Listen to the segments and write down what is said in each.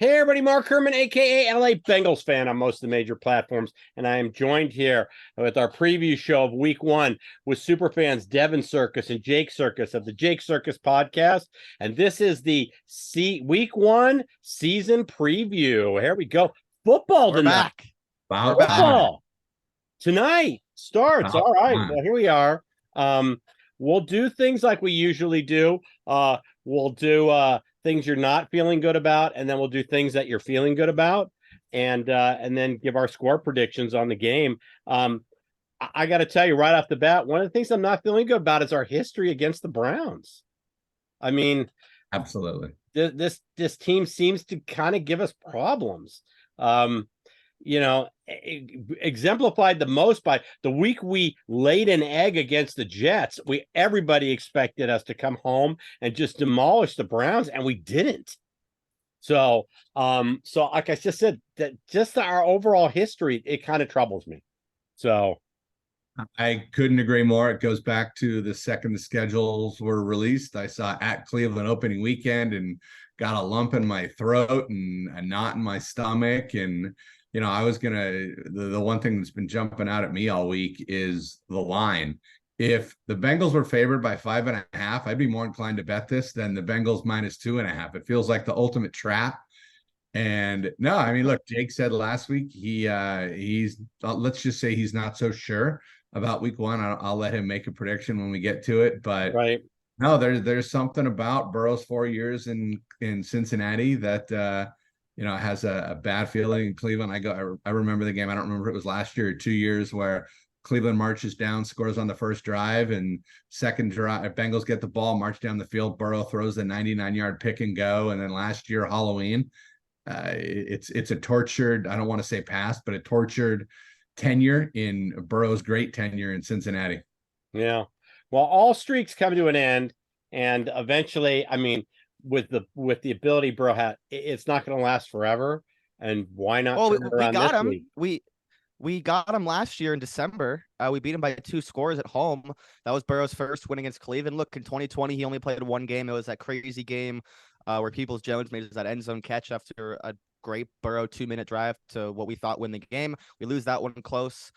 Hey everybody, Mark Herman, aka LA Bengals fan on most of the major platforms, and I am joined here with our preview show of Week 1 with superfans Devin Circus and Jake Circus of the Jake Circus podcast, and this is the Week 1 season preview. Here we go. Football We're tonight. back. We're About back. time. Football tonight starts. About All right. time. Well, here we are. We'll do things like we usually do. We'll do things you're not feeling good about, and then we'll do things that you're feeling good about, and then give our score predictions on the game. I got to tell you right off the bat, one of the things I'm not feeling good about is our history against the Browns. I mean, Absolutely. this team seems to kind of give us problems. Exemplified the most by the week we laid an egg against the Jets. Everybody expected us to come home and just demolish the Browns, and we didn't. So like I just said, that just our overall history, it kind of troubles me. So I couldn't agree more. It goes back to the second the schedules were released. I saw at Cleveland opening weekend and got a lump in my throat and a knot in my stomach. And, I was going to, the one thing that's been jumping out at me all week is the line. If the Bengals were favored by 5.5, I'd be more inclined to bet this than the Bengals minus 2.5. It feels like the ultimate trap. And no, I mean, look, Jake said last week he's let's just say he's not so sure about week 1. I'll let him make a prediction when we get to it. But right. No, there's something about Burrow's 4 years in Cincinnati that has a bad feeling in Cleveland. I remember the game. I don't remember if it was last year or 2 years where Cleveland marches down, scores on the first drive, and second drive, Bengals get the ball, march down the field. Burrow throws the 99-yard pick and go. And then last year, Halloween, it's a tortured, I don't want to say past, but a tortured tenure in Burrow's great tenure in Cincinnati. Yeah. Well, all streaks come to an end, and eventually, I mean, with the ability Burrow had, it's not going to last forever. And why not? Well, turn it we around got this him. week? We got him last year in December. We beat him by 2 scores at home. That was Burrow's first win against Cleveland. Look, in 2020, he only played one game. It was that crazy game where Peoples-Jones made that end zone catch after a great Burrow 2-minute drive to what we thought win the game. We lose that one close.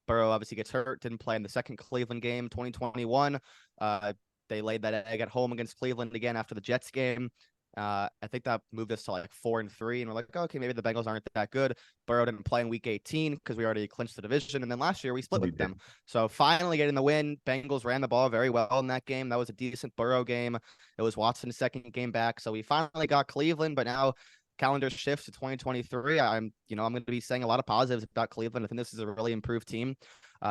Burrow obviously gets hurt, didn't play in the second Cleveland game, 2021. They laid that egg at home against Cleveland again after the Jets game. I think that moved us to like 4-3, and we're like, okay, maybe the Bengals aren't that good. Burrow didn't play in week 18 because we already clinched the division, and then last year we split with them. So finally getting the win. Bengals ran the ball very well in that game. That was a decent Burrow game. It was Watson's second game back, so we finally got Cleveland, but now calendar shifts to 2023. I'm going to be saying a lot of positives about Cleveland. I think this is a really improved team.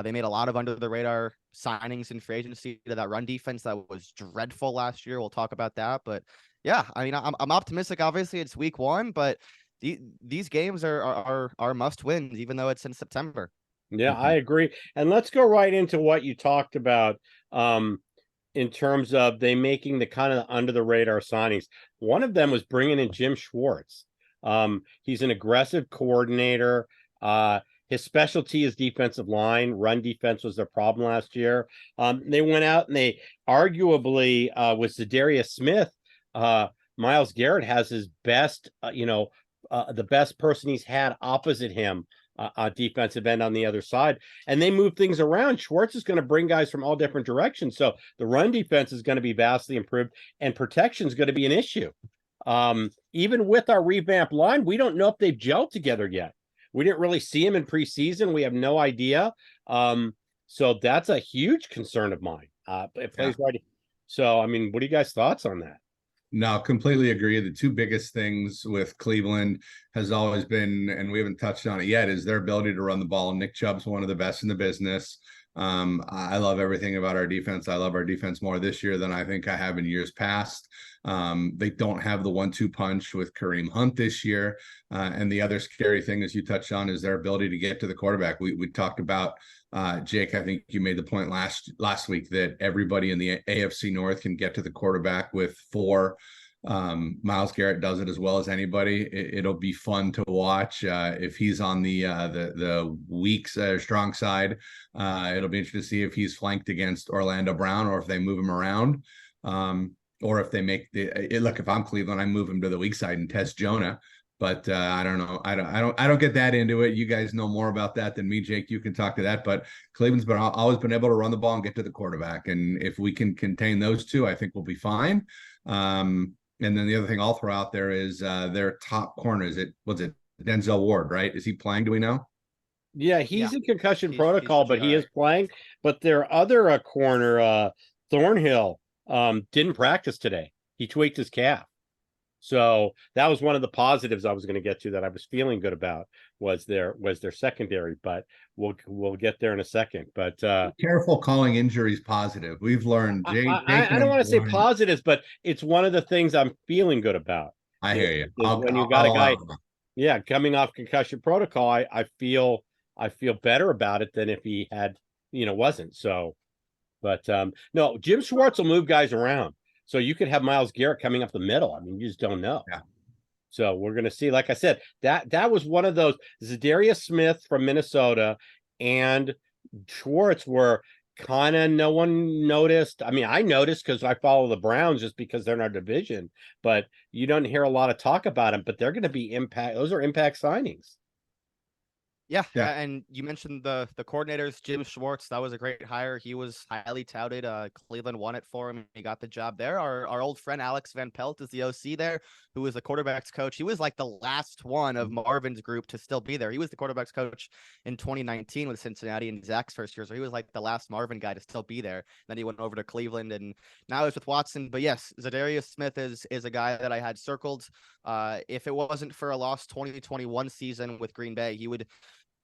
They made a lot of under the radar signings in free agency to that run defense that was dreadful last year. We'll talk about that, but yeah, I mean, I'm optimistic. Obviously, it's week 1, but these games are must wins, even though it's in September. Yeah, I agree. And let's go right into what you talked about in terms of they making the kind of under the radar signings. One of them was bringing in Jim Schwartz. He's an aggressive coordinator. His specialty is defensive line. Run defense was their problem last year. They went out and they arguably with Zadarius Smith. Myles Garrett has his best, the best person he's had opposite him, defensive end on the other side. And they move things around. Schwartz is going to bring guys from all different directions. So the run defense is going to be vastly improved, and protection is going to be an issue. Even with our revamped line, we don't know if they've gelled together yet. We didn't really see him in preseason. We have no idea. So that's a huge concern of mine. It plays right. So, I mean, what are you guys' thoughts on that? No, completely agree. The two biggest things with Cleveland has always been, and we haven't touched on it yet, is their ability to run the ball. Nick Chubb's one of the best in the business. I love everything about our defense. I love our defense more this year than I think I have in years past. They don't have the 1-2 punch with Kareem Hunt this year. And the other scary thing, as you touched on, is their ability to get to the quarterback. We talked about Jake, I think you made the point last week that everybody in the AFC North can get to the quarterback with 4. Myles Garrett does it as well as anybody. It'll be fun to watch if he's on the weak strong side. It'll be interesting to see if he's flanked against Orlando Brown or if they move him around. Or if they make look, if I'm Cleveland, I move him to the weak side and test Jonah. But I don't know. I don't get that into it. You guys know more about that than me, Jake. You can talk to that. But Cleveland's always been able to run the ball and get to the quarterback. And if we can contain those two, I think we'll be fine. And then the other thing I'll throw out there is their top corner. Was it Denzel Ward, right? Is he playing? Do we know? Yeah, he's in concussion He's protocol, but he is playing. But their other corner, Thornhill, didn't practice today. He tweaked his calf. So that was one of the positives I was going to get to that I was feeling good about was their secondary, but we'll get there in a second. But careful calling injuries positive. We've learned. I don't want to say positives, but it's one of the things I'm feeling good about. I hear you. When you got a guy, yeah, coming off concussion protocol, I feel better about it than if he had, wasn't. So, but no, Jim Schwartz will move guys around. So you could have Myles Garrett coming up the middle. I mean, you just don't know. Yeah. So we're going to see. Like I said, that was one of those. Zadarius Smith from Minnesota and Schwartz were kind of no one noticed. I mean, I noticed because I follow the Browns just because they're in our division. But you don't hear a lot of talk about them. But they're going to be impact. Those are impact signings. Yeah, and you mentioned the coordinators, Jim Schwartz. That was a great hire. He was highly touted. Cleveland won it for him. He got the job there. Our old friend Alex Van Pelt is the OC there, who was the quarterback's coach. He was like the last one of Marvin's group to still be there. He was the quarterback's coach in 2019 with Cincinnati in Zach's first year. So he was like the last Marvin guy to still be there. Then he went over to Cleveland, and now he's with Watson. But yes, Zadarius Smith is a guy that I had circled. If it wasn't for a lost 2021 season with Green Bay, he would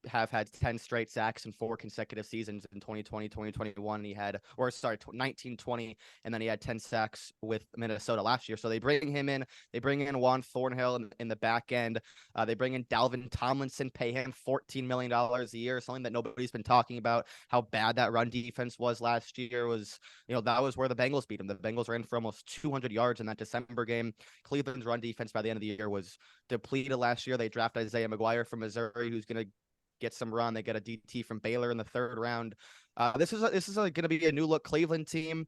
have had 10 straight sacks in 4 consecutive seasons in 2020, 2021. He had, 19, 20, and then he had 10 sacks with Minnesota last year. So they bring him in. They bring in Juan Thornhill in the back end. They bring in Dalvin Tomlinson, pay him $14 million a year, something that nobody's been talking about. How bad that run defense was last year was, that was where the Bengals beat them. The Bengals ran for almost 200 yards in that December game. Cleveland's run defense by the end of the year was depleted last year. They draft Isaiah McGuire from Missouri, who's going to get some run. They get a DT from Baylor in the 3rd round. This is going to be a new look Cleveland team.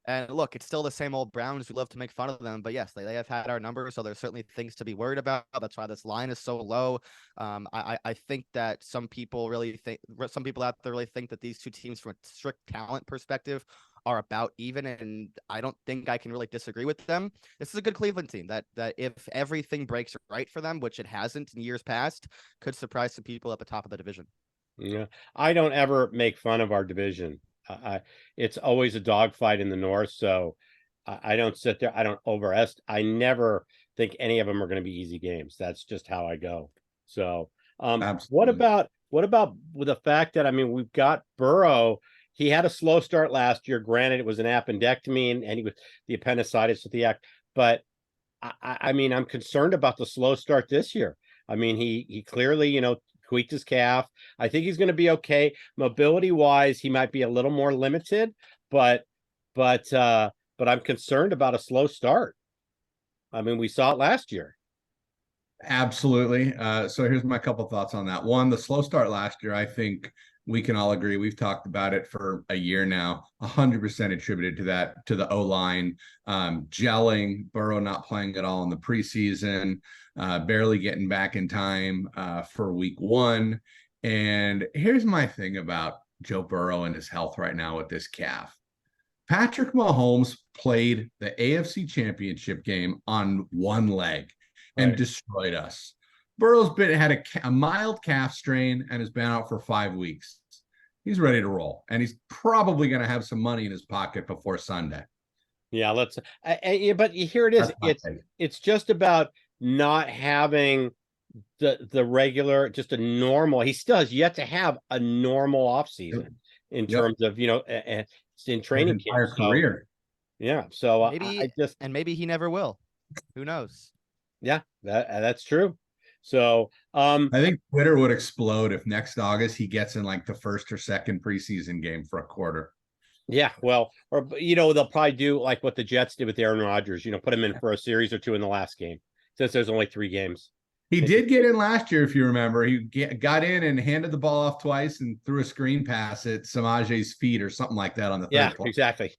And look, it's still the same old Browns. We love to make fun of them, but yes, they have had our number. So there's certainly things to be worried about. That's why this line is so low. I think that some people out there really think that these two teams from a strict talent perspective are about even, and I don't think I can really disagree with them. This is a good Cleveland team that if everything breaks right for them, which it hasn't in years past, could surprise some people at the top of the division. Yeah, I don't ever make fun of our division. It's always a dogfight in the North, so I don't sit there. I don't overestimate. I never think any of them are going to be easy games. That's just how I go. So, what about with the fact that we've got Burrow. He had a slow start last year. Granted, it was an appendectomy and he was the appendicitis with the act. But I'm concerned about the slow start this year. He clearly, tweaked his calf. I think he's going to be okay. Mobility wise, he might be a little more limited, but I'm concerned about a slow start. We saw it last year. Absolutely. So here's my couple thoughts on that. One, the slow start last year, I think we can all agree. We've talked about it for a year now, 100% attributed to the O-line, gelling, Burrow not playing at all in the preseason, barely getting back in time for week 1. And here's my thing about Joe Burrow and his health right now with this calf. Patrick Mahomes played the AFC Championship game on one leg and destroyed us. Burrow's had a mild calf strain and has been out for 5 weeks. He's ready to roll, and he's probably going to have some money in his pocket before Sunday. Yeah, but here it is. It's just about not having the regular, just a normal. He still has yet to have a normal offseason in terms of in training camp. Career. Yeah, so maybe he never will. Who knows? Yeah, that's true. So I think Twitter would explode if next August he gets in like the 1st or 2nd preseason game for a quarter. Yeah, well, or they'll probably do like what the Jets did with Aaron Rodgers. Put him in for a series or 2 in the last game, since there's only 3 games. He did get in last year, if you remember. He got in and handed the ball off twice and threw a screen pass at Samaje's feet or something like that on the third play. Exactly.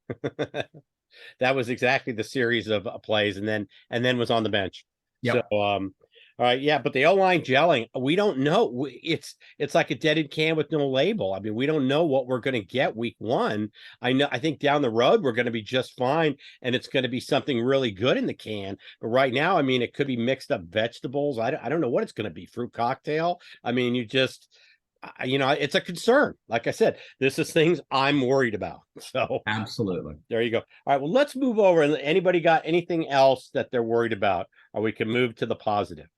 That was exactly the series of plays, and then was on the bench. So, Yep. all right, yeah, but the O-line gelling, we don't know. It's like a deaded can with no label. I mean, we don't know what we're going to get week one. I think down the road we're going to be just fine, and it's going to be something really good in the can. But right now, I mean, it could be mixed up vegetables. I don't know what it's going to be. Fruit cocktail. I mean, it's a concern. Like I said, this is things I'm worried about. So Absolutely. there you go. All right, well, let's move over. And anybody got anything else that they're worried about, or we can move to the positive,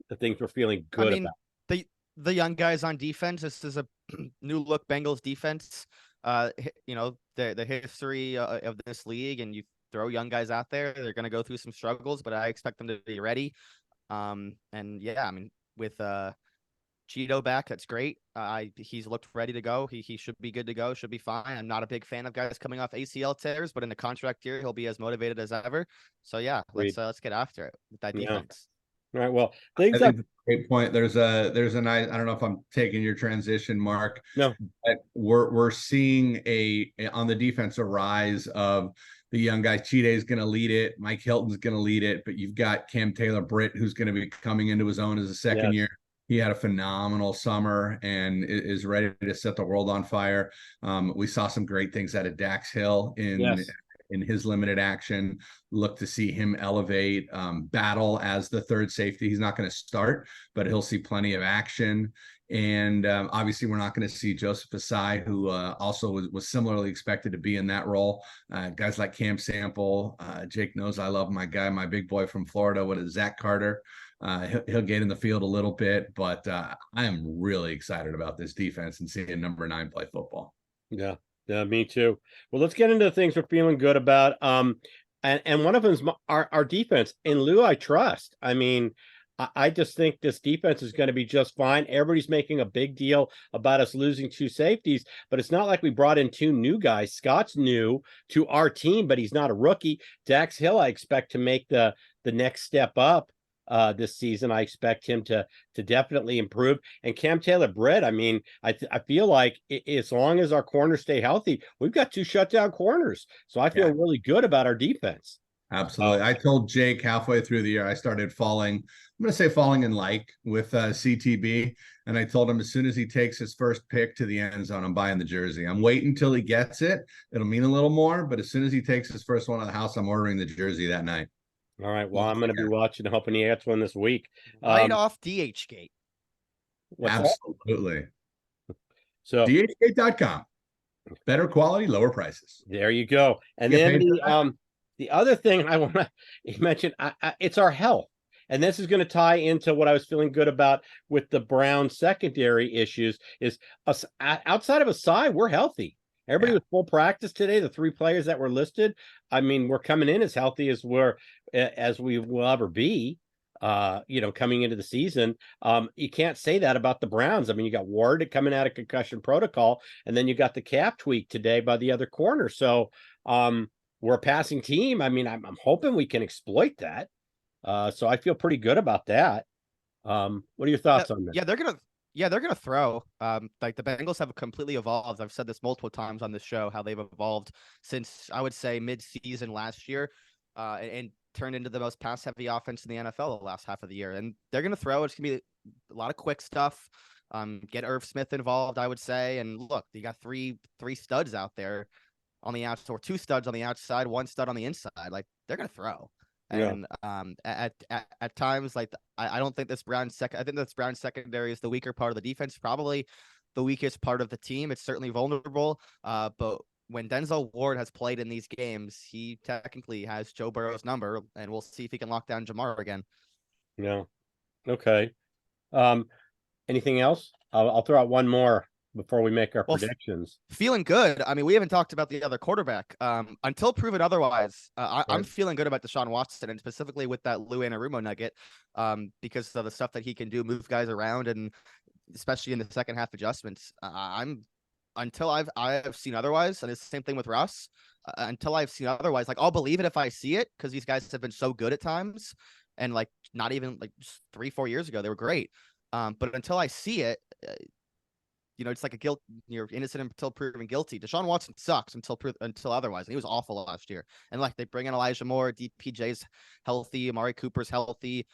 the things we're feeling I good mean, about. the young guys on defense. This is a new look Bengals defense. The history of this league, and you throw young guys out there, they're going to go through some struggles, but I expect them to be ready. And yeah, I mean, with Cheeto back, that's great. He's looked ready to go. He should be good to go. Should be fine. I'm not a big fan of guys coming off ACL tears, but in the contract year, he'll be as motivated as ever. So yeah, let's get after it with that defense. All right. Well, I think that's a great point. There's a nice, I don't know if I'm taking your transition, Mark. No, but we're seeing on the defense a rise of the young guy. Cheetah is going to lead it. Mike Hilton's going to lead it, but you've got Cam Taylor-Britt, who's going to be coming into his own as a second year. He had a phenomenal summer and is ready to set the world on fire. We saw some great things out of Dax Hill in his limited action. Look to see him elevate, battle as the third safety. He's not going to start, but he'll see plenty of action. And obviously, we're not going to see Joseph Asai, who also was similarly expected to be in that role. Guys like Cam Sample, Jake knows I love my guy, my big boy from Florida. What is Zach Carter? He'll get in the field a little bit, but I am really excited about this defense and seeing number 9 play football. Yeah, me too. Well, let's get into the things we're feeling good about. And one of them is our defense. In Lou, I trust. I mean, I just think this defense is going to be just fine. Everybody's making a big deal about us losing 2 safeties, but it's not like we brought in 2 new guys. Scott's new to our team, but he's not a rookie. Dax Hill, I expect to make the next step up this season. I expect him to definitely improve. And Cam Taylor-Britt, I mean, I feel like as long as our corners stay healthy, we've got 2 shutdown corners. So I feel really good about our defense. Absolutely. I told Jake halfway through the year I started falling. I'm going to say falling in like with CTB. And I told him as soon as he takes his first pick to the end zone, I'm buying the jersey. I'm waiting until he gets it. It'll mean a little more. But as soon as he takes his first one of the house, I'm ordering the jersey that night. All right. Well, I'm going to be watching, hoping he gets one this week. Right off DH Gate. Absolutely. So DHgate.com. Better quality, lower prices. There you go. And then the other thing I want to mention, it's our health. And this is going to tie into what I was feeling good about with the Brown secondary issues is us outside of Asai, we're healthy. Everybody was full practice today. The 3 players that were listed, I mean, we're coming in as healthy as we will ever be, coming into the season. You can't say that about the Browns. I mean, you got Ward coming out of concussion protocol, and then you got the calf tweak today by the other corner. So we're a passing team. I mean, I'm hoping we can exploit that. So I feel pretty good about that. What are your thoughts on that? Yeah, they're gonna throw. Like the Bengals have completely evolved. I've said this multiple times on this show how they've evolved since I would say mid-season last year, and turned into the most pass-heavy offense in the NFL the last half of the year. And they're gonna throw. It's gonna be a lot of quick stuff. Get Irv Smith involved, I would say. And look, you got three studs out there on the outside, or 2 studs on the outside, 1 stud on the inside. Like they're gonna throw. And at times, like I don't think this Brown I think this Brown secondary is the weaker part of the defense, probably the weakest part of the team. It's certainly vulnerable. But when Denzel Ward has played in these games, he technically has Joe Burrow's number, and we'll see if he can lock down Jamar again. Yeah. Okay. Anything else? I'll throw out one more before we make our predictions. Feeling good. I mean, we haven't talked about the other quarterback. Until proven otherwise, I'm feeling good about Deshaun Watson, and specifically with that Lou Anarumo nugget, because of the stuff that he can do, move guys around, and especially in the second half adjustments. Until I've seen otherwise, and it's the same thing with Russ. Until I've seen otherwise, like I'll believe it if I see it, because these guys have been so good at times, and like not even like just 3-4 years ago they were great. But until I see it, it's like a guilt. You're innocent until proven guilty. Deshaun Watson sucks until otherwise, and he was awful last year. And like they bring in Elijah Moore, DPJ's healthy, Amari Cooper's healthy.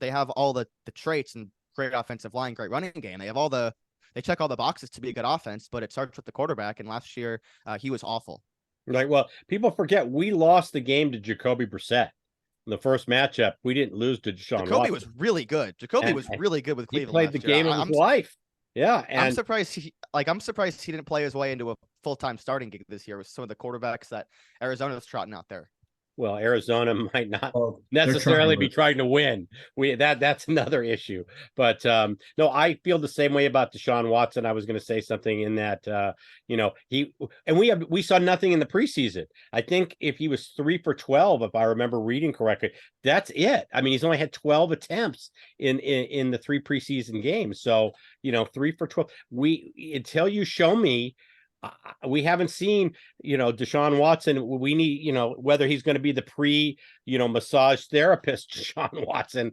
They have all the traits and great offensive line, great running game. They check all the boxes to be a good offense, but it starts with the quarterback. And last year, he was awful. Right. Well, people forget we lost the game to Jacoby Brissett in the first matchup. We didn't lose to Deshaun Jacoby Watson. was really good. Jacoby was really good with Cleveland. He played the game of his life. Yeah, and I'm surprised he didn't play his way into a full-time starting gig this year with some of the quarterbacks that Arizona's trotting out there. Well, Arizona might not necessarily be trying to win. That's another issue. But no, I feel the same way about Deshaun Watson. I was going to say something in that we saw nothing in the preseason. I think if he was 3 for 12, if I remember reading correctly, that's it. I mean, he's only had 12 attempts in the 3 preseason games. So 3 for 12. Until you show me. We haven't seen, Deshaun Watson. We need, whether he's going to be the massage therapist, Deshaun Watson,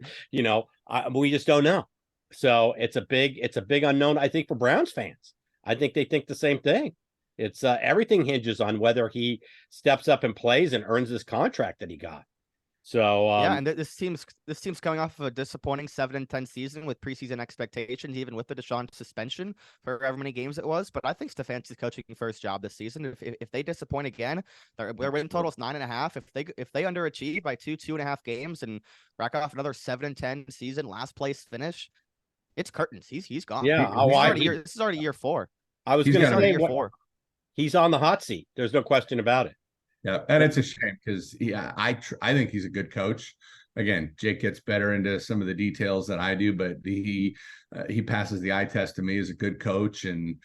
we just don't know. So it's a big unknown, I think, for Browns fans. I think they think the same thing. It's everything hinges on whether he steps up and plays and earns this contract that he got. So and this team's coming off of a disappointing 7-10 season with preseason expectations, even with the Deshaun suspension for however many games it was. But I think Stefanski's coaching first job this season. If they disappoint again, their win total is 9.5. If they underachieve by 2.5 games and rack off another 7-10 season, last place finish, it's curtains. He's gone. Yeah, this is already year 4. I was going to say year 4. He's on the hot seat. There's no question about it. Yeah, and it's a shame because I think he's a good coach. Again, Jake gets better into some of the details than I do, but he passes the eye test to me as a good coach. And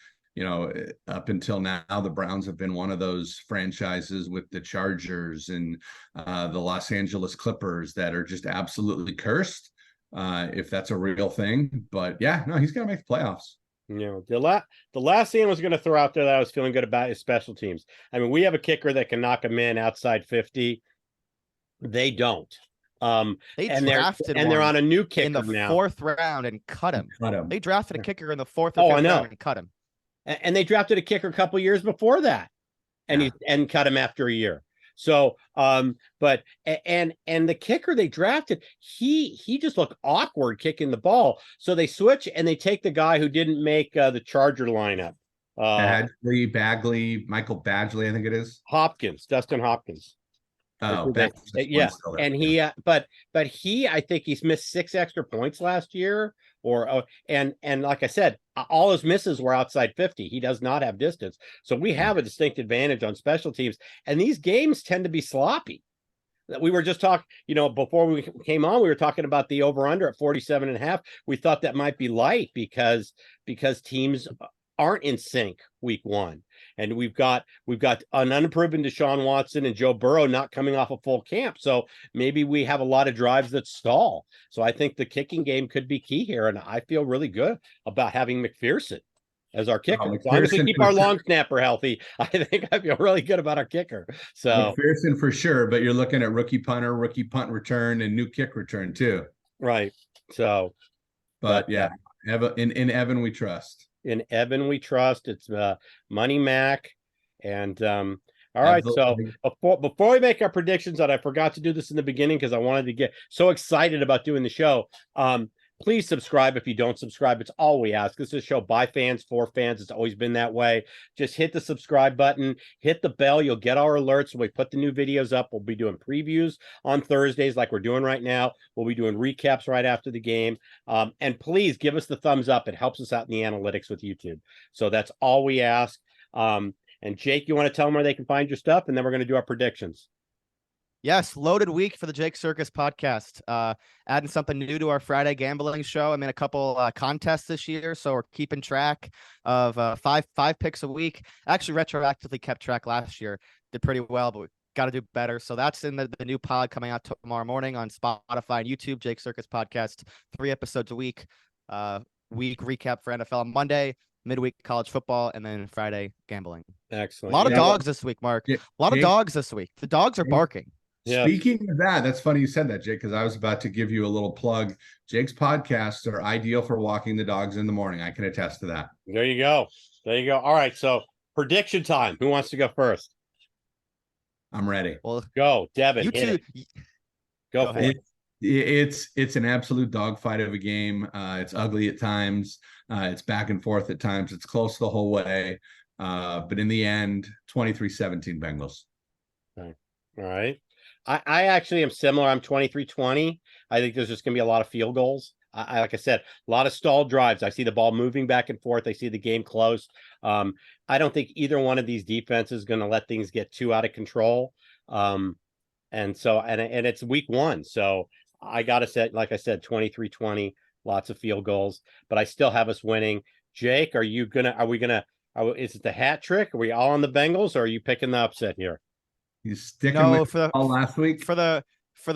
up until now, the Browns have been one of those franchises with the Chargers and the Los Angeles Clippers that are just absolutely cursed, if that's a real thing. But yeah, no, he's going to make the playoffs. The last thing I was going to throw out there that I was feeling good about is special teams. I mean, we have a kicker that can knock them in outside 50. They don't. They're on a new kicker in the now. 4th round and cut him. They drafted a kicker in the 4th or 5th round and cut him. And they drafted a kicker a couple years before that, and cut him after a year. So, but the kicker they drafted, he just looked awkward kicking the ball. So they switch and they take the guy who didn't make the Charger lineup. Bagley, Michael Badgley, I think it is. Dustin Hopkins. Oh, yeah. And he, but I think he's missed 6 extra points last year. And like I said, all his misses were outside 50. He does not have distance. So we have a distinct advantage on special teams. And these games tend to be sloppy. We were just talking, before we came on, we were talking about the over-under at 47.5. We thought that might be light because teams aren't in sync week 1. And we've got an unproven Deshaun Watson and Joe Burrow not coming off a full camp. So maybe we have a lot of drives that stall. So I think the kicking game could be key here. And I feel really good about having McPherson as our kicker. As long as we keep our long snapper healthy, I think I feel really good about our kicker. So McPherson for sure, but you're looking at rookie punter, rookie punt return, and new kick return too. Right. So, but yeah, in Evan we trust. In Evan we trust. It's Money Mac. And all right. So before we make our predictions, and I forgot to do this in the beginning because I wanted to get so excited about doing the show. Please subscribe if you don't subscribe. It's all we ask. This is a show by fans, for fans. It's always been that way. Just hit the subscribe button, hit the bell. You'll get our alerts when we put the new videos up. We'll be doing previews on Thursdays like we're doing right now. We'll be doing recaps right after the game. And please give us the thumbs up. It helps us out in the analytics with YouTube. So that's all we ask. And Jake, you want to tell them where they can find your stuff? And then we're going to do our predictions. Yes, loaded week for the Jake Circus podcast. Adding something new to our Friday gambling show. I'm in a couple contests this year, so we're keeping track of five picks a week. Actually, retroactively kept track last year. Did pretty well, but we got to do better. So that's in the new pod coming out tomorrow morning on Spotify and YouTube. Jake Circus podcast, 3 episodes a week. Week recap for NFL on Monday, midweek college football, and then Friday gambling. Excellent. A lot of dogs this week, Mark. A lot of dogs this week. The dogs are barking. Yeah. Speaking of that, that's funny you said that, Jake, because I was about to give you a little plug. Jake's podcasts are ideal for walking the dogs in the morning. I can attest to that. There you go. There you go. All right. So prediction time. Who wants to go first? I'm ready. Well, Go, Devin. you hit two. it. Go for ahead. it. It's an absolute dogfight of a game. It's ugly at times. It's back and forth at times. It's close the whole way. But in the end, 23-17 Bengals. All right. I actually am similar. I'm 23-20. I think there's just going to be a lot of field goals. Like I said, a lot of stalled drives. I see the ball moving back and forth. I see the game close. I don't think either one of these defenses is going to let things get too out of control. And it's week 1. So I got to say, like I said, 23-20, lots of field goals, but I still have us winning. Jake, is it the hat trick? Are we all on the Bengals, or are you picking the upset here? He's sticking with all last week. For the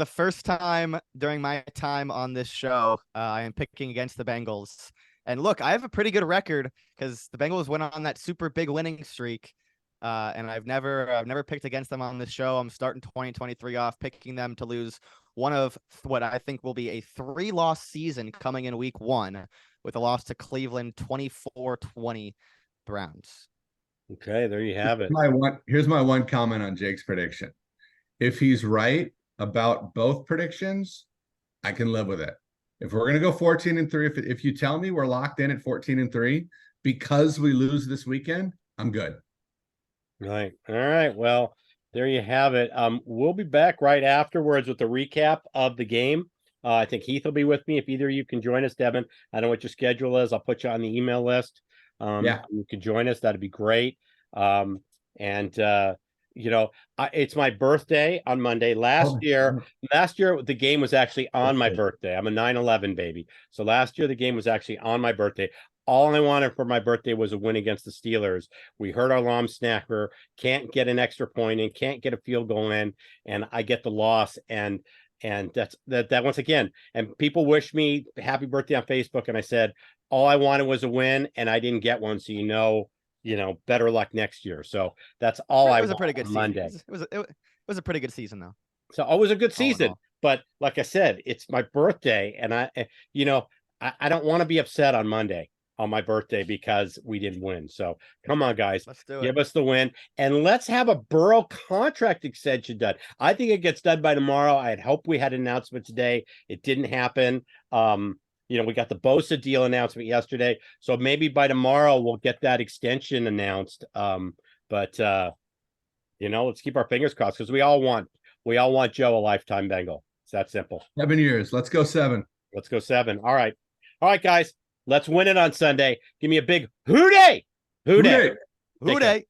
first time during my time on this show, I am picking against the Bengals. And look, I have a pretty good record because the Bengals went on that super big winning streak. And I've never picked against them on this show. I'm starting 2023 off picking them to lose one of what I think will be a 3-loss season coming in week 1 with a loss to Cleveland 24-20 Browns. Okay, there you have it. Here's my one comment on Jake's prediction. If he's right about both predictions, I can live with it. If we're going to go 14-3, if you tell me we're locked in at 14-3 because we lose this weekend, I'm good. Right. All right. Well, there you have it. We'll be back right afterwards with the recap of the game. I think Heath will be with me. If either of you can join us, Devin, I don't know what your schedule is. I'll put you on the email list. You can join us. That'd be great. It's my birthday on Monday. Last year, the game was actually on my birthday. I'm a 9/11 baby. So last year, the game was actually on my birthday. All I wanted for my birthday was a win against the Steelers. We heard our long snapper, can't get an extra point in, can't get a field goal in, and I get the loss. And that's that once again. And people wish me happy birthday on Facebook, and I said all I wanted was a win, and I didn't get one. So better luck next year. So that's all I want. It was a pretty good Monday. It was a pretty good season though. So it was a good season, but like I said, it's my birthday, and I don't want to be upset on Monday on my birthday because we didn't win. So come on, guys, let's do it. Give us the win, and let's have a Burrow contract extension done. I think it gets done by tomorrow. I had hoped we had an announcement today. It didn't happen. We got the Bosa deal announcement yesterday, so maybe by tomorrow we'll get that extension announced. Let's keep our fingers crossed because we all want Joe a lifetime Bengal. It's that simple. 7 years. Let's go 7. Let's go 7. All right, guys. Let's win it on Sunday. Give me a big hoo-day. Hoo-day.